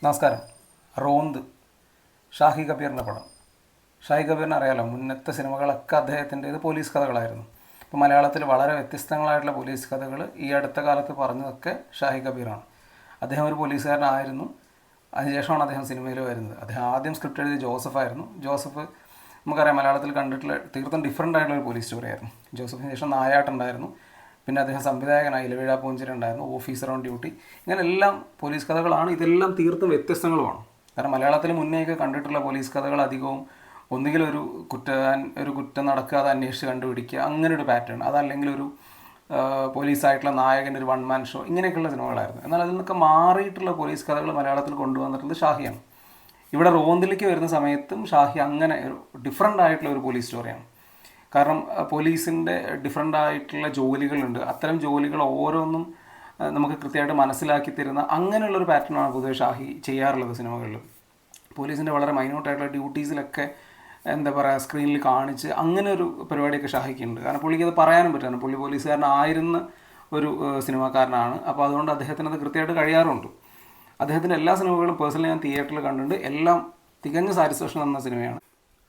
നമസ്കാരം. റോന്ത്, ഷാഹി കബീറിൻ്റെ പടം. ഷാഹി കബീറിനെ അറിയാലോ, മുന്നത്തെ സിനിമകളൊക്കെ അദ്ദേഹത്തിൻ്റേത് പോലീസ് കഥകളായിരുന്നു. ഇപ്പോൾ മലയാളത്തിൽ വളരെ വ്യത്യസ്തങ്ങളായിട്ടുള്ള പോലീസ് കഥകൾ ഈ അടുത്ത കാലത്ത് പറഞ്ഞതൊക്കെ ഷാഹി കബീറാണ്. അദ്ദേഹം ഒരു പോലീസുകാരനായിരുന്നു. അതിനുശേഷമാണ് അദ്ദേഹം സിനിമയിൽ വരുന്നത്. അദ്ദേഹം ആദ്യം സ്ക്രിപ്റ്റ് എഴുതിയ ജോസഫായിരുന്നു. ജോസഫ് നമുക്കറിയാം, മലയാളത്തിൽ കണ്ടിട്ടുള്ള തീർത്തും ഡിഫറൻ്റ് ആയിട്ടുള്ള ഒരു പോലീസ് സ്റ്റോറിയായിരുന്നു. ജോസഫിന് ശേഷം നായാട്ടുണ്ടായിരുന്നു. പിന്നെ അദ്ദേഹം സംവിധായകനായി ഇലവീഴ പൂഞ്ചിരി ഉണ്ടായിരുന്നു, ഓഫീസർ ഓൺ ഡ്യൂട്ടി. ഇങ്ങനെ എല്ലാം പോലീസ് കഥകളാണ്. ഇതെല്ലാം തീർത്തും വ്യത്യസ്തങ്ങളുമാണ്. കാരണം മലയാളത്തിൽ മുന്നേയൊക്കെ കണ്ടിട്ടുള്ള പോലീസ് കഥകൾ അധികവും ഒന്നുകിൽ ഒരു കുറ്റം നടക്കുക, അത് അന്വേഷിച്ച് കണ്ടുപിടിക്കുക, അങ്ങനെ ഒരു പാറ്റേൺ. അതല്ലെങ്കിൽ ഒരു പോലീസായിട്ടുള്ള നായകൻ്റെ ഒരു വൺ മാൻ ഷോ, ഇങ്ങനെയൊക്കെയുള്ള സിനിമകളായിരുന്നു. എന്നാൽ അതിൽ നിന്നൊക്കെ മാറിയിട്ടുള്ള പോലീസ് കഥകൾ മലയാളത്തിൽ കൊണ്ടുവന്നിട്ടുള്ളത് ഷാഹിയാണ്. ഇവിടെ റോന്തിലേക്ക് വരുന്ന സമയത്തും ഷാഹി അങ്ങനെ ഡിഫറൻ്റ് ആയിട്ടുള്ള ഒരു പോലീസ് സ്റ്റോറിയാണ്. കാരണം പോലീസിൻ്റെ ഡിഫറൻ്റ് ആയിട്ടുള്ള ജോലികളുണ്ട്. അത്തരം ജോലികൾ ഓരോന്നും നമുക്ക് കൃത്യമായിട്ട് മനസ്സിലാക്കി തരുന്ന അങ്ങനെയുള്ളൊരു പാറ്റേണാണ് പൊതുവെ ഷാഹി ചെയ്യാറുള്ളത് സിനിമകളിൽ. പോലീസിൻ്റെ വളരെ മൈന്യൂട്ടായിട്ടുള്ള ഡ്യൂട്ടീസിലൊക്കെ എന്താ പറയുക, സ്ക്രീനിൽ കാണിച്ച് അങ്ങനെ ഒരു പരിപാടിയൊക്കെ ഷാഹിക്കുണ്ട്. കാരണം പുള്ളിക്ക് അത് പറയാനും പറ്റും. പുള്ളി പോലീസുകാരനായിരുന്ന ഒരു സിനിമാക്കാരനാണ്. അപ്പോൾ അതുകൊണ്ട് അദ്ദേഹത്തിന് അത് കൃത്യമായിട്ട് കഴിയാറുണ്ട്. അദ്ദേഹത്തിൻ്റെ എല്ലാ സിനിമകളും പേഴ്സണലി ഞാൻ തിയേറ്ററിൽ കണ്ടിട്ടുണ്ട്. എല്ലാം തികഞ്ഞ സാറ്റിസ്ഫാക്ഷൻ തന്ന സിനിമയാണ്.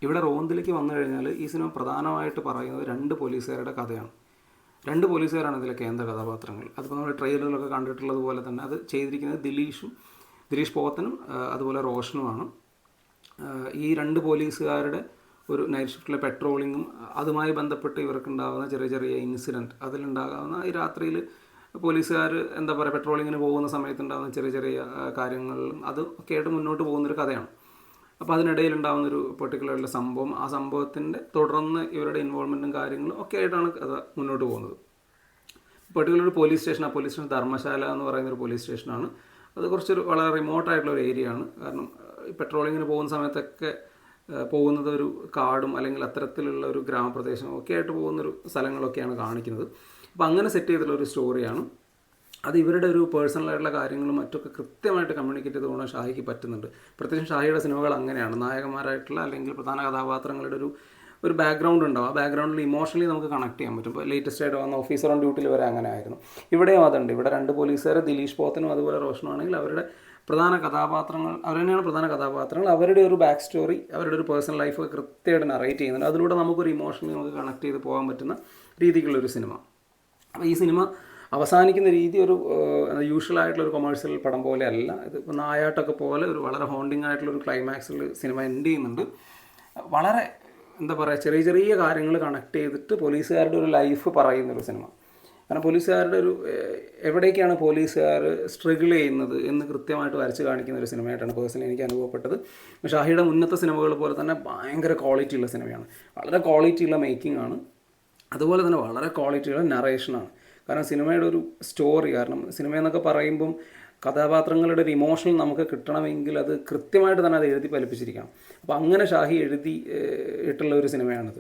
ഇവിടെ റോന്തിലേക്ക് വന്നു കഴിഞ്ഞാൽ ഈ സിനിമ പ്രധാനമായിട്ട് പറയുന്നത് രണ്ട് പോലീസുകാരുടെ കഥയാണ്. രണ്ട് പോലീസുകാരാണ് ഇതിലെ കേന്ദ്ര കഥാപാത്രങ്ങൾ. അതിപ്പോൾ നമ്മൾ ട്രെയിലറിലൊക്കെ കണ്ടിട്ടുള്ളത് പോലെ തന്നെ അത് ചെയ്തിരിക്കുന്നത് ദിലീഷ് പോത്തനും അതുപോലെ റോഷനുമാണ്. ഈ രണ്ട് പോലീസുകാരുടെ ഒരു നൈറ്റ് ഷിഫ്റ്റിലെ പെട്രോളിങ്ങും അതുമായി ബന്ധപ്പെട്ട് ഇവർക്കുണ്ടാകുന്ന ചെറിയ ചെറിയ ഇൻസിഡൻറ്റ്, അതിലുണ്ടാകാവുന്ന ഈ രാത്രിയിൽ പോലീസുകാർ എന്താ പറയുക, പെട്രോളിങ്ങിന് പോകുന്ന സമയത്തുണ്ടാകുന്ന ചെറിയ ചെറിയ കാര്യങ്ങളും അതൊക്കെ ആയിട്ട് മുന്നോട്ട് പോകുന്നൊരു കഥയാണ്. അപ്പോൾ അതിനിടയിലുണ്ടാകുന്നൊരു പെർട്ടിക്കുലറുള്ള സംഭവം, ആ സംഭവത്തിൻ്റെ തുടർന്ന് ഇവരുടെ ഇൻവോൾവ്മെൻറ്റും കാര്യങ്ങളും ഒക്കെ ആയിട്ടാണ് കഥ മുന്നോട്ട് പോകുന്നത്. പെർട്ടിക്കുലർ പോലീസ് സ്റ്റേഷൻ, ആ പോലീസ് സ്റ്റേഷൻ ധർമ്മശാല എന്ന് പറയുന്നൊരു പോലീസ് സ്റ്റേഷനാണ്. അത് കുറച്ചൊരു വളരെ റിമോട്ടായിട്ടുള്ള ഒരു ഏരിയ ആണ്. കാരണം പെട്രോളിങ്ങിന് പോകുന്ന സമയത്തൊക്കെ പോകുന്നത് ഒരു കാടും അല്ലെങ്കിൽ അത്തരത്തിലുള്ള ഒരു ഗ്രാമപ്രദേശം ഒക്കെ ആയിട്ട് പോകുന്നൊരു സ്ഥലങ്ങളൊക്കെയാണ് കാണിക്കുന്നത്. അപ്പോൾ അങ്ങനെ സെറ്റ് ചെയ്തിട്ടുള്ള ഒരു സ്റ്റോറിയാണ്. അത് ഇവരുടെ ഒരു പേഴ്സണലായിട്ടുള്ള കാര്യങ്ങളും മറ്റൊക്കെ കൃത്യമായിട്ട് കമ്മ്യൂണിക്കേറ്റ് ചെയ്തുകൊണ്ട് ഷാഹിക്ക് പറ്റുന്നുണ്ട്. പ്രത്യേകിച്ചും ഷാഹിയുടെ സിനിമകൾ അങ്ങനെയാണ്. നായകന്മാരായിട്ടുള്ള അല്ലെങ്കിൽ പ്രധാന കഥാപാത്രങ്ങളുടെ ഒരു ബാക്ക്ഗ്രൗണ്ട് ഉണ്ടാവും. ആ ബാക്ക്ഗ്രൗണ്ടിൽ ഇമോഷണലി നമുക്ക് കണക്ട് ചെയ്യാൻ പറ്റും. ഇപ്പോൾ ലേറ്റസ്റ്റ് ആയിട്ട് വന്ന ഓഫീസർ ഓൺ ഡ്യൂട്ടിയിൽ വരെ അങ്ങനെ ആയിരുന്നു. ഇവിടെയും അതുണ്ട്. ഇവിടെ രണ്ട് പോലീസുകാർ, ദിലീഷ് പോത്തനും അതുപോലെ റോഷനും ആണെങ്കിൽ അവരുടെ പ്രധാന കഥാപാത്രങ്ങൾ അവർ തന്നെയാണ് പ്രധാന കഥാപാത്രങ്ങൾ. അവരുടെ ഒരു ബാക്ക് സ്റ്റോറി, അവരുടെ ഒരു പേഴ്സണൽ ലൈഫ് കൃത്യമായിട്ട് നറേറ്റ് ചെയ്യുന്നുണ്ട്. അതിലൂടെ നമുക്കൊരു ഇമോഷണലി നമുക്ക് കണക്ട് ചെയ്ത് പോകാൻ പറ്റുന്ന രീതിക്കുള്ളൊരു സിനിമ. അപ്പോൾ ഈ സിനിമ അവസാനിക്കുന്ന രീതി ഒരു യൂഷ്വൽ ആയിട്ടുള്ളൊരു കൊമേഴ്ഷ്യൽ പടം പോലെ അല്ല. ഇത് ഇപ്പോൾ നായാട്ടൊക്കെ പോലെ ഒരു വളരെ ഹോണ്ടിങ് ആയിട്ടുള്ളൊരു ക്ലൈമാക്സിൽ സിനിമ എൻഡ് ചെയ്യുന്നുണ്ട്. വളരെ എന്താ പറയുക, ചെറിയ ചെറിയ കാര്യങ്ങൾ കണക്ട് ചെയ്തിട്ട് പോലീസുകാരുടെ ഒരു ലൈഫ് പറയുന്നൊരു സിനിമ. കാരണം പോലീസുകാരുടെ എവിടേക്കാണ് പോലീസുകാർ സ്ട്രഗിൾ ചെയ്യുന്നത് എന്ന് കൃത്യമായിട്ട് വരച്ച് കാണിക്കുന്ന ഒരു സിനിമയായിട്ടാണ് പേഴ്സണലി എനിക്ക് അനുഭവപ്പെട്ടത്. ഷാഹിയുടെ മുന്നത്തെ സിനിമകൾ പോലെ തന്നെ ഭയങ്കര ക്വാളിറ്റിയുള്ള സിനിമയാണ്. വളരെ ക്വാളിറ്റിയുള്ള മേക്കിംഗ് ആണ്. അതുപോലെ തന്നെ വളരെ ക്വാളിറ്റിയുള്ള നറേഷനാണ്. കാരണം സിനിമയുടെ ഒരു സ്റ്റോറി, കാരണം സിനിമയെന്നൊക്കെ പറയുമ്പം കഥാപാത്രങ്ങളുടെ ഒരു ഇമോഷണൽ നമുക്ക് കിട്ടണമെങ്കിൽ അത് കൃത്യമായിട്ട് തന്നെ അത് എഴുതി ഫലിപ്പിച്ചിരിക്കണം. അപ്പോൾ അങ്ങനെ ഷാഹി ഇട്ടുള്ള ഒരു സിനിമയാണിത്.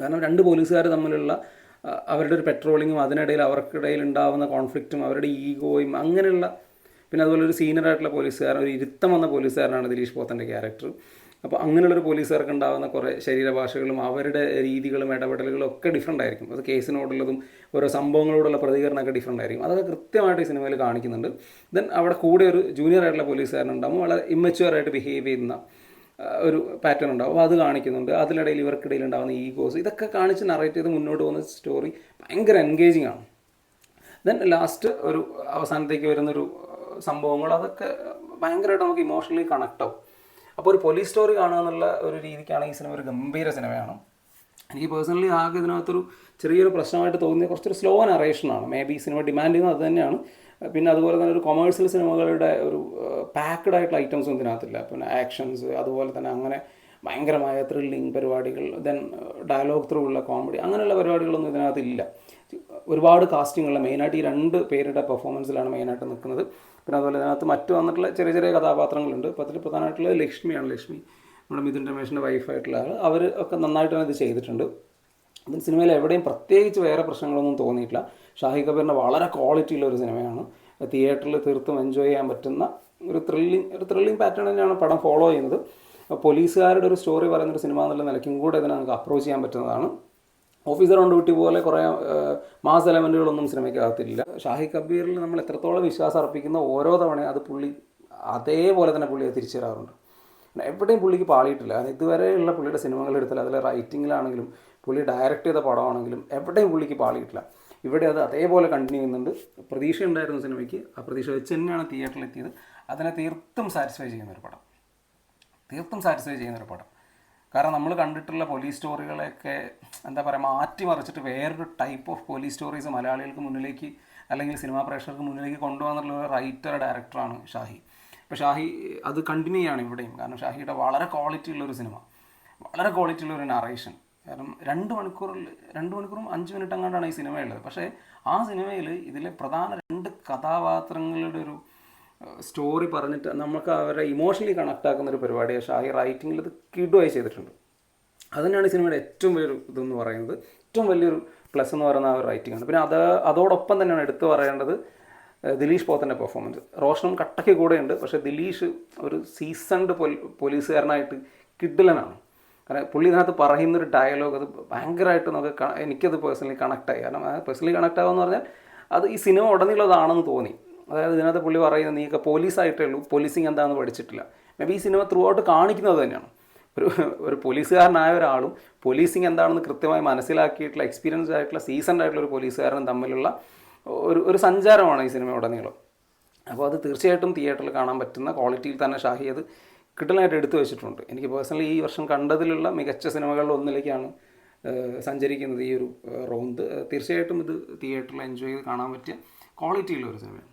കാരണം രണ്ട് പോലീസുകാർ തമ്മിലുള്ള അവരുടെ ഒരു പെട്രോളിങ്ങും അതിനിടയിൽ അവർക്കിടയിൽ ഉണ്ടാകുന്ന കോൺഫ്ലിക്റ്റും അവരുടെ ഈഗോയും അങ്ങനെയുള്ള, പിന്നെ അതുപോലെ ഒരു സീനിയറായിട്ടുള്ള പോലീസുകാരൻ, ഒരു ഇരുത്തം വന്ന പോലീസുകാരനാണ് ദിലീഷ് പോത്തൻ്റെ ക്യാരക്ടർ. അപ്പോൾ അങ്ങനെയുള്ളൊരു പോലീസുകാർക്ക് ഉണ്ടാകുന്ന കുറേ ശരീരഭാഷകളും അവരുടെ രീതികളും ഇടപെടലുകളും ഒക്കെ ഡിഫറൻ്റ് ആയിരിക്കും. അത് കേസിനോടുള്ളതും ഓരോ സംഭവങ്ങളോടുള്ള പ്രതികരണമൊക്കെ ഡിഫറൻ്റ് ആയിരിക്കും. അതൊക്കെ കൃത്യമായിട്ട് ഈ സിനിമയിൽ കാണിക്കുന്നുണ്ട്. ദെൻ അവിടെ കൂടെ ഒരു ജൂനിയർ ആയിട്ടുള്ള പോലീസുകാരനുണ്ടാകും, വളരെ ഇമ്മച്വറായിട്ട് ബിഹേവ് ചെയ്യുന്ന ഒരു പാറ്റേൺ ഉണ്ടാവും. അപ്പോൾ അത് കാണിക്കുന്നുണ്ട്. അതിനിടയിൽ ഇവർക്കിടയിൽ ഉണ്ടാകുന്ന ഈഗോസ്, ഇതൊക്കെ കാണിച്ച് നറേറ്റ് ചെയ്ത് മുന്നോട്ട് പോകുന്ന സ്റ്റോറി ഭയങ്കര എൻഗേജിങ് ആണ്. ദെൻ ലാസ്റ്റ് ഒരു അവസാനത്തേക്ക് വരുന്നൊരു സംഭവങ്ങൾ, അതൊക്കെ ഭയങ്കരമായിട്ട് നമുക്ക് ഇമോഷണലി കണക്ട് ആവും. അപ്പോൾ ഒരു പോലീസ് സ്റ്റോറി കാണുക എന്നുള്ള ഒരു രീതിക്കാണ് ഈ സിനിമ ഒരു ഗംഭീര സിനിമയാണ്. എനിക്ക് പേഴ്സണലി ആകെ ഇതിനകത്തൊരു ചെറിയൊരു പ്രശ്നമായിട്ട് തോന്നിയ കുറച്ചൊരു സ്ലോ നറേഷനാണ്. മേ ബി സിനിമ ഡിമാൻഡ് ചെയ്യുന്നത് അത് തന്നെയാണ്. പിന്നെ അതുപോലെ തന്നെ ഒരു കൊമേഴ്ഷ്യൽ സിനിമകളുടെ ഒരു പാക്ക്ഡ് ആയിട്ടുള്ള ഐറ്റംസും ഇതിനകത്തില്ല. പിന്നെ ആക്ഷൻസ്, അതുപോലെ തന്നെ അങ്ങനെ ഭയങ്കരമായ ത്രില്ലിങ് പരിപാടികൾ, ദെൻ ഡയലോഗ് ത്രൂ ഉള്ള കോമഡി, അങ്ങനെയുള്ള പരിപാടികളൊന്നും ഇതിനകത്തില്ല. ഒരുപാട് കാസ്റ്റിങ്ങുള്ള, മെയിനായിട്ട് ഈ രണ്ട് പേരുടെ പെർഫോമൻസിലാണ് മെയിനായിട്ട് നിൽക്കുന്നത്. പിന്നെ അതുപോലെ ഇതിനകത്ത് മറ്റു വന്നിട്ടുള്ള ചെറിയ ചെറിയ കഥാപാത്രങ്ങളുണ്ട്. അപ്പോൾ അതിൽ പ്രധാനമായിട്ടുള്ളത് ലക്ഷ്മിയാണ്. ലക്ഷ്മി നമ്മുടെ മിഥുൻ രമേശിൻ്റെ വൈഫായിട്ടുള്ള ആൾ. അവർ ഒക്കെ നന്നായിട്ട് തന്നെ ഇത് ചെയ്തിട്ടുണ്ട്. അതിന് സിനിമയിൽ എവിടെയും പ്രത്യേകിച്ച് വേറെ പ്രശ്നങ്ങളൊന്നും തോന്നിയിട്ടില്ല. ഷാഹി കബീറിൻ്റെ വളരെ ക്വാളിറ്റിയുള്ള ഒരു സിനിമയാണ്. തിയേറ്ററിൽ തീർത്തും എൻജോയ് ചെയ്യാൻ പറ്റുന്ന ഒരു ത്രില്ലിംഗ് പാറ്റേൺ തന്നെയാണ് പടം ഫോളോ ചെയ്യുന്നത്. പോലീസുകാരുടെ ഒരു സ്റ്റോറി പറയുന്നൊരു സിനിമ എന്നുള്ള നിലയ്ക്കും കൂടെ ഇതിനെ നമുക്ക് അപ്രോച്ച് ചെയ്യാൻ പറ്റുന്നതാണ്. ഓഫീസർ ഓൺ ഡ്യൂട്ടി പോലെ കുറേ മാസ് എലമെൻറ്റുകളൊന്നും സിനിമയ്ക്കകത്തില്ല. ഷാഹി കബീറിൽ നമ്മൾ എത്രത്തോളം വിശ്വാസം അർപ്പിക്കുന്ന ഓരോ തവണയും അത് പുള്ളി അതേപോലെ തന്നെ പുള്ളി അത് തിരിച്ചു തരാറുണ്ട്. എവിടെയും പുള്ളിക്ക് പാളിയിട്ടില്ല. കാരണം ഇതുവരെയുള്ള പുള്ളിയുടെ സിനിമകൾ എടുത്താൽ അതിലെ റൈറ്റിങ്ങിലാണെങ്കിലും പുള്ളി ഡയറക്റ്റ് ചെയ്ത പടമാണെങ്കിലും എവിടെയും പുള്ളിക്ക് പാളിയിട്ടില്ല. ഇവിടെ അത് അതേപോലെ കണ്ടിന്യൂ ചെയ്യുന്നുണ്ട്. പ്രതീക്ഷ ഉണ്ടായിരുന്ന സിനിമയ്ക്ക് ആ പ്രതീക്ഷ വെച്ച് തന്നെയാണ് തിയേറ്ററിൽ എത്തിയത്. അതിനെ തീർത്തും സാറ്റിസ്ഫൈ ചെയ്യുന്നൊരു പടം, തീർത്തും സാറ്റിസ്ഫൈ ചെയ്യുന്നൊരു പടം. കാരണം നമ്മൾ കണ്ടിട്ടുള്ള പോലീസ് സ്റ്റോറികളെയൊക്കെ എന്താ പറയുക മാറ്റിമറിച്ചിട്ട് വേറൊരു ടൈപ്പ് ഓഫ് പോലീസ് സ്റ്റോറീസ് മലയാളികൾക്ക് മുന്നിലേക്ക് അല്ലെങ്കിൽ സിനിമാ പ്രേക്ഷകർക്ക് മുന്നിലേക്ക് കൊണ്ടുവന്നിട്ടുള്ള ഒരു റൈറ്റർ ഡയറക്ടറാണ് ഷാഹി. ഇപ്പോൾ ഷാഹി അത് കണ്ടിന്യൂ ചെയ്യാണ് ഇവിടെയും. കാരണം ഷാഹിയുടെ വളരെ ക്വാളിറ്റി ഉള്ളൊരു സിനിമ, വളരെ ക്വാളിറ്റി ഉള്ളൊരു നറേഷൻ. കാരണം 2 മണിക്കൂറും 5 മിനിറ്റ് അങ്ങാണ്ടാണ് ഈ സിനിമയുള്ളത്. പക്ഷേ ആ സിനിമയിൽ ഇതിലെ പ്രധാന 2 കഥാപാത്രങ്ങളുടെ ഒരു സ്റ്റോറി പറഞ്ഞിട്ട് നമുക്ക് അവരെ ഇമോഷണലി കണക്ട് ആക്കുന്ന ഒരു പരിപാടിയാണ് ഷാഹി റൈറ്റിങ്ങിൽ ഇത് കിഡുവായി ചെയ്തിട്ടുണ്ട്. അത് തന്നെയാണ് ഈ സിനിമയുടെ ഏറ്റവും വലിയൊരു ഇതെന്ന് പറയുന്നത്, ഏറ്റവും വലിയൊരു പ്ലസ് എന്ന് പറയുന്ന ആ ഒരു റൈറ്റിംഗ് ആണ്. പിന്നെ അതോടൊപ്പം തന്നെയാണ് എടുത്തു പറയേണ്ടത് ദിലീഷ് പോത്തൻ്റെ പെർഫോമൻസ്. റോഷനും കട്ടയ്ക്ക് കൂടെയുണ്ട്, പക്ഷേ ദിലീഷ് ഒരു സീസൺഡ് പോലീസുകാരനായിട്ട് കിഡിലനാണ്. കാരണം പുള്ളി ഇതിനകത്ത് പറയുന്നൊരു ഡയലോഗ് അത് ഭയങ്കരമായിട്ട് നമുക്ക് എനിക്കത് പേഴ്സണലി കണക്റ്റായി. കാരണം പേഴ്സണലി കണക്ട് ആകുമെന്ന് പറഞ്ഞാൽ അത് ഈ സിനിമ ഉടനീളതാണെന്ന് തോന്നി. അതായത് ഇതിനകത്ത് പുള്ളി പറയുന്നത് നീയൊക്കെ പോലീസായിട്ടേ ഉള്ളൂ, പോലീസിങ് എന്താണെന്ന് പഠിച്ചിട്ടില്ല. മേ ബി ഈ സിനിമ ത്രൂ ഔട്ട് കാണിക്കുന്നത് തന്നെയാണ് ഒരു പോലീസുകാരനായ ഒരാളും പോലീസിങ് എന്താണെന്ന് കൃത്യമായി മനസ്സിലാക്കിയിട്ടുള്ള എക്സ്പീരിയൻസ് ആയിട്ടുള്ള സീസൺഡ് ആയിട്ടുള്ള ഒരു പോലീസുകാരനും തമ്മിലുള്ള ഒരു സഞ്ചാരമാണ് ഈ സിനിമ ഉടനീളം. അപ്പോൾ അത് തീർച്ചയായിട്ടും തിയേറ്ററിൽ കാണാൻ പറ്റുന്ന ക്വാളിറ്റിയിൽ തന്നെ ഷാഹി അത് കിട്ടലായിട്ട് എടുത്തു വെച്ചിട്ടുണ്ട്. എനിക്ക് പേഴ്സണലി ഈ വർഷം കണ്ടതിലുള്ള മികച്ച സിനിമകളിൽ ഒന്നിലേക്കാണ് സഞ്ചരിക്കുന്നത് ഈ ഒരു റോന്ത്. തീർച്ചയായിട്ടും ഇത് തിയേറ്ററിൽ എൻജോയ് ചെയ്ത് കാണാൻ പറ്റിയ ക്വാളിറ്റിയുള്ള ഒരു സിനിമയാണ്.